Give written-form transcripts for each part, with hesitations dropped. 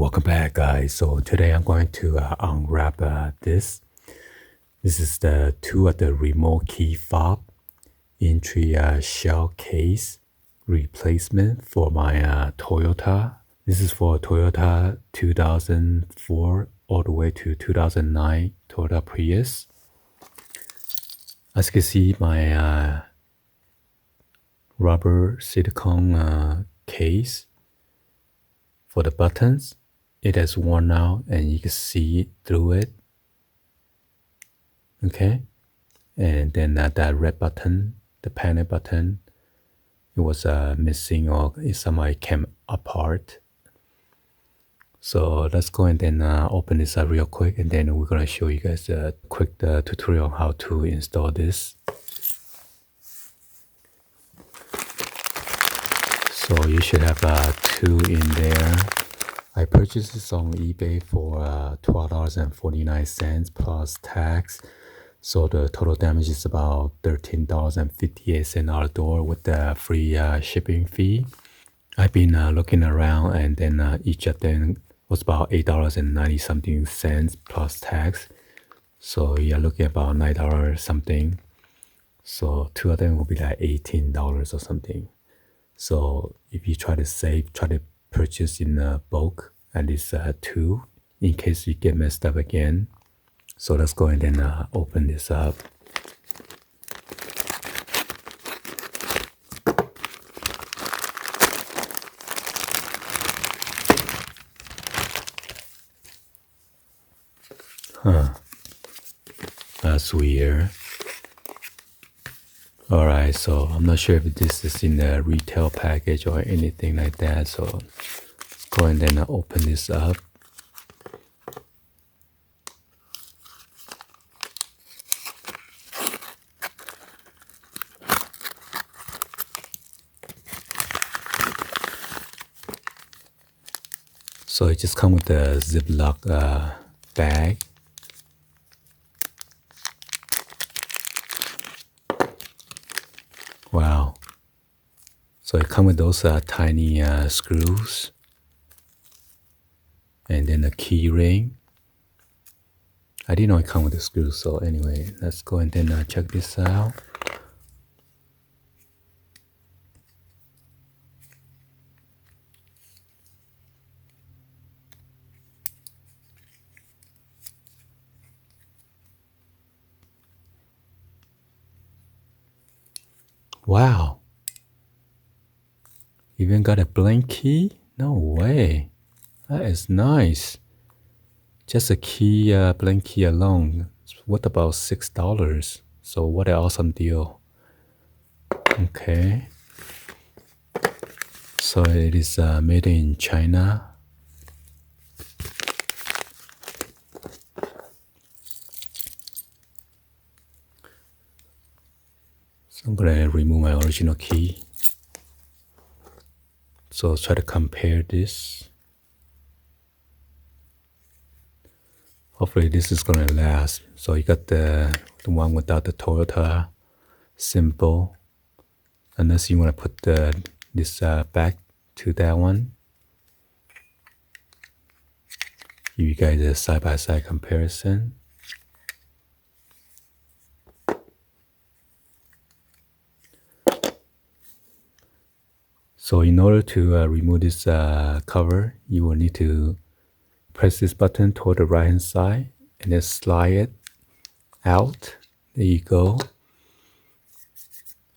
welcome back, guys. So today I'm going to unwrap this. This is the two of the remote key fob entry shell case replacement for my Toyota. This is for Toyota 2004 all the way to 2009 Toyota Prius. As you can see, my rubber silicone case for the buttons, it has worn out and you can see through it. Okay, and then that red button, the panic button, it was missing, or it somehow came apart. So let's go and then open this up real quick, and then we're gonna show you guys a quick tutorial on how to install this. So you should have two in there. I purchased this on eBay for $12.49 plus tax. So the total damage is about $13.58 out the door with the free shipping fee. I've been looking around, and then each of them was about $8.90 something plus tax. So you're looking at about $9 something. So two of them will be like $18 or something. So if you try to purchase in bulk, at least two, in case you get messed up again. So let's go ahead and open this up. That's weird. Alright, so I'm not sure if this is in the retail package or anything like that, so let's go and then open this up. So it just comes with a Ziploc bag. Wow. So it comes with those tiny screws. And then a key ring. I didn't know it comes with the screws, so anyway, let's go and then check this out. Wow. Even got a blank key? No way. That is nice. Just a key, blank key alone. What about $6? So what an awesome deal. Okay. So it is made in China. So I'm gonna remove my original key. So let's try to compare this. Hopefully this is gonna last. So you got the one without the Toyota symbol. Unless you wanna put this back to that one. Give you guys a side-by-side comparison. So in order to remove this cover, you will need to press this button toward the right hand side and then slide it out. There you go.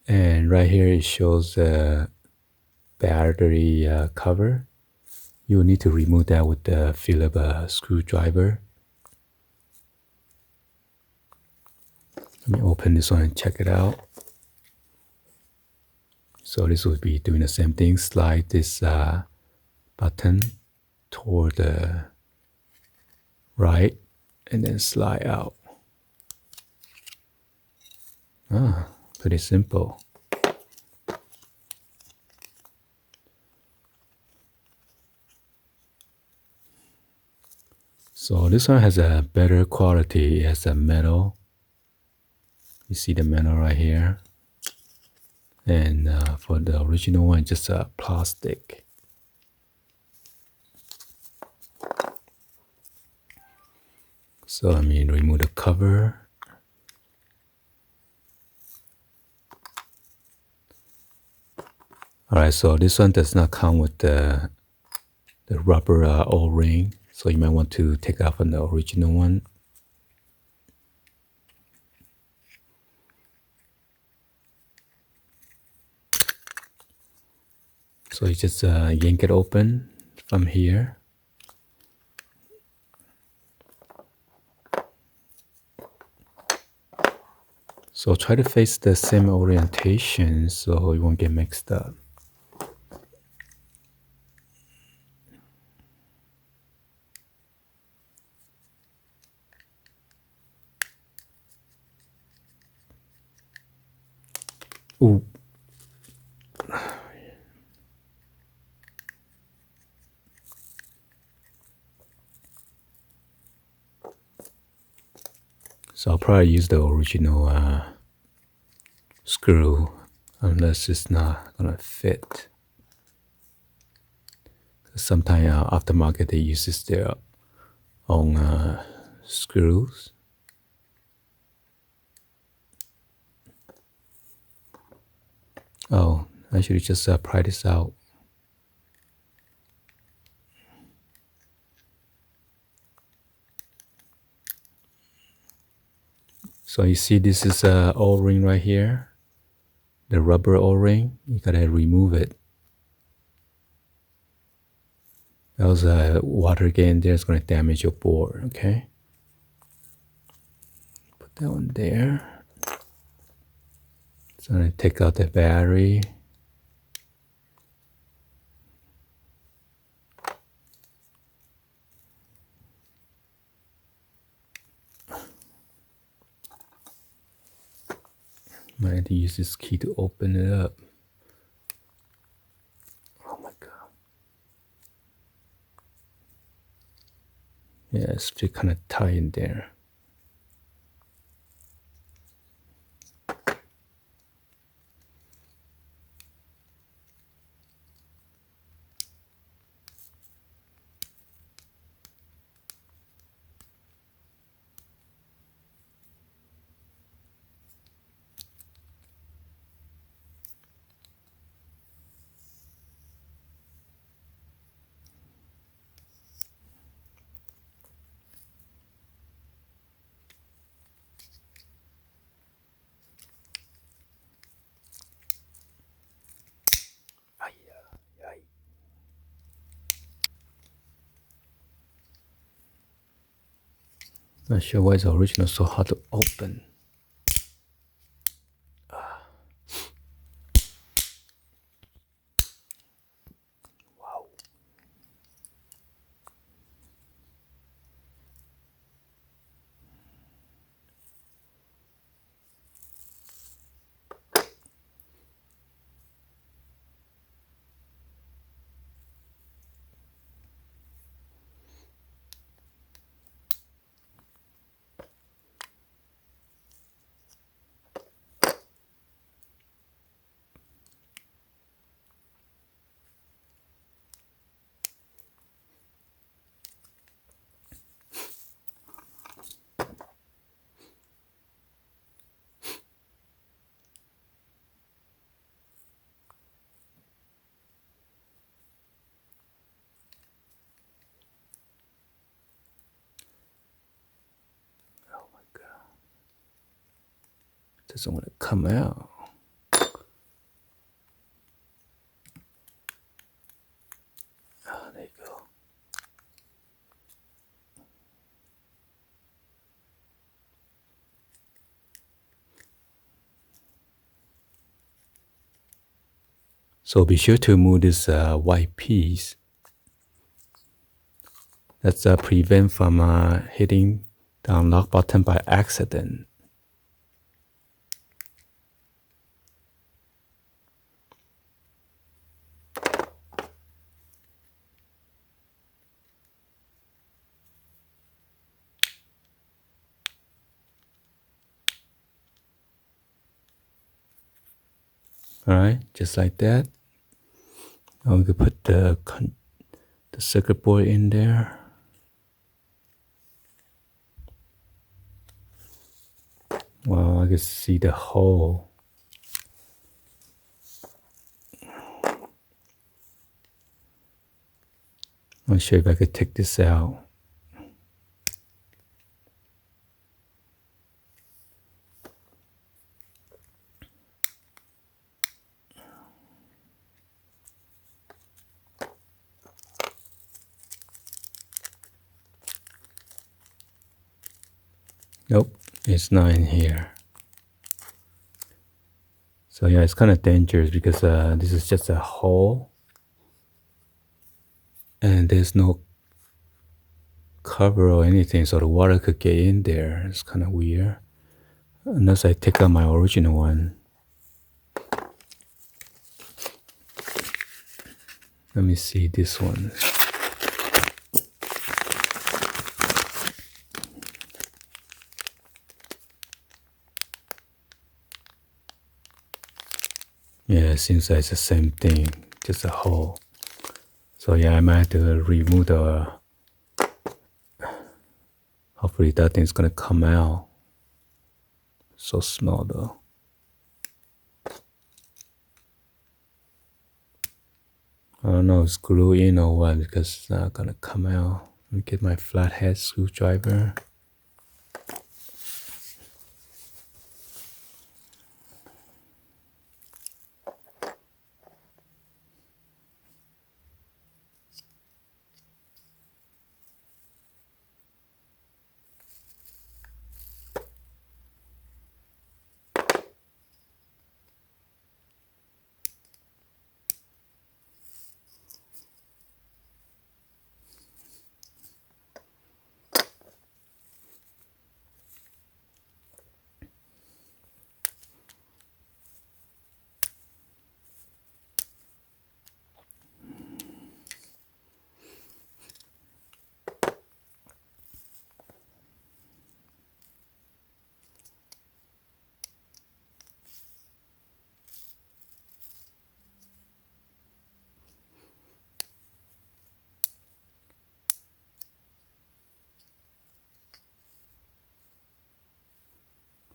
And right here it shows the battery cover. You will need to remove that with the Phillips screwdriver. Let me open this one and check it out. So this would be doing the same thing. Slide this button toward the right and then slide out. Pretty simple. So this one has a better quality. It has a metal. You see the metal right here. And for the original one, just a plastic. So let me remove the cover. Alright, so this one does not come with the rubber O-ring, so you might want to take off on the original one. So you just yank it open from here. So try to face the same orientation so you won't get mixed up. Ooh. So I'll probably use the original screw unless it's not gonna fit. Sometimes aftermarket they uses their own screws. Oh, I should just pry this out. So you see this is a O-ring right here, the rubber O-ring. You gotta remove it. Else water getting there is gonna damage your board. Okay. Put that one there. So I'm gonna take out the battery. Might have to use this key to open it up. Oh my god. Yeah, it's still kind of tight in there. Not sure why the original so hard to open. Wow. Oh my god. It doesn't want to come out. Ah, there you go. So be sure to remove this white piece. That's prevent from hitting the unlock button by accident. Alright, just like that. Now we could put the circuit board in there. Well, I can see the hole. Not sure if I could take this out. Nope, it's not in here. So yeah, it's kind of dangerous because this is just a hole and there's no cover or anything, so the water could get in there. It's kind of weird. Unless I take out my original one. Let me see this one. Yeah, it seems like it's the same thing, just a hole. So yeah, I might have to remove the. Hopefully that thing's gonna come out. So small though. I don't know if it's glue in or what because it's not gonna come out. Let me get my flathead screwdriver.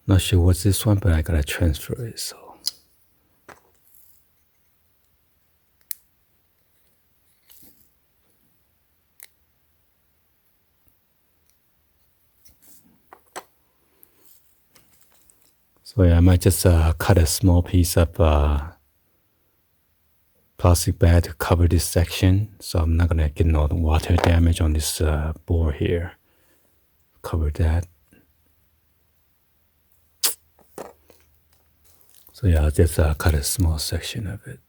Not sure what's this one, but I gotta transfer it. So yeah, I might just cut a small piece of plastic bag to cover this section, so I'm not gonna get no water damage on this board here. Cover that. So yeah, I'll just cut a small section of it.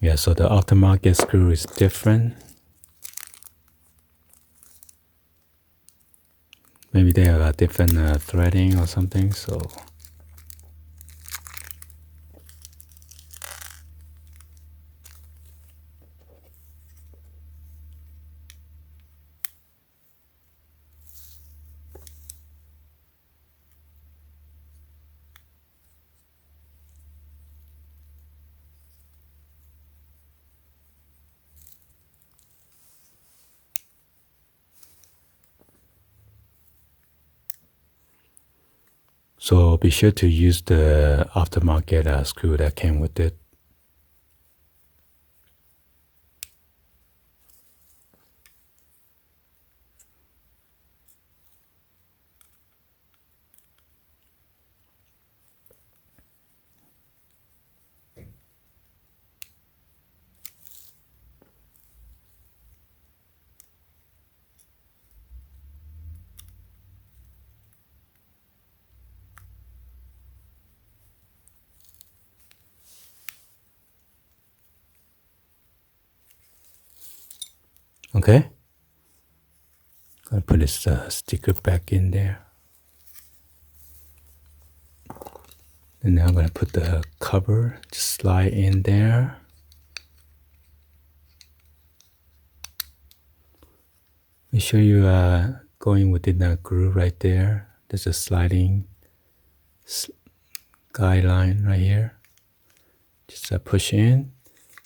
Yeah, so the aftermarket screw is different. Maybe they have a different threading or something, so. So be sure to use the aftermarket screw that came with it. Okay. Gonna put this sticker back in there. And now I'm gonna put the cover, just slide in there. Make sure you are going within that groove right there. There's a sliding guideline right here. Just push in.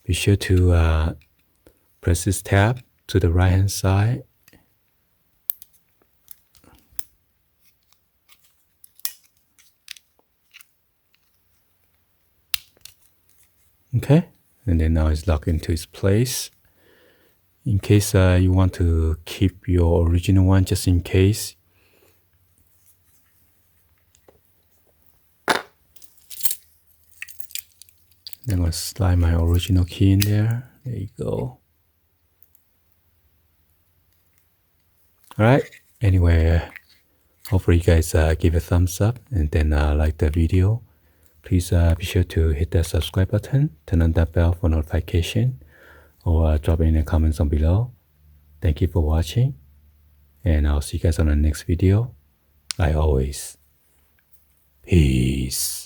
Be sure to press this tab to the right hand side. Okay, and then now it's locked into its place. In case you want to keep your original one, just in case. I'm going to slide my original key in there. There you go. Alright, anyway, hopefully you guys give a thumbs up and then like the video. Please be sure to hit that subscribe button, turn on that bell for notification, or drop in the comments on below. Thank you for watching, and I'll see you guys on the next video. Like always, peace.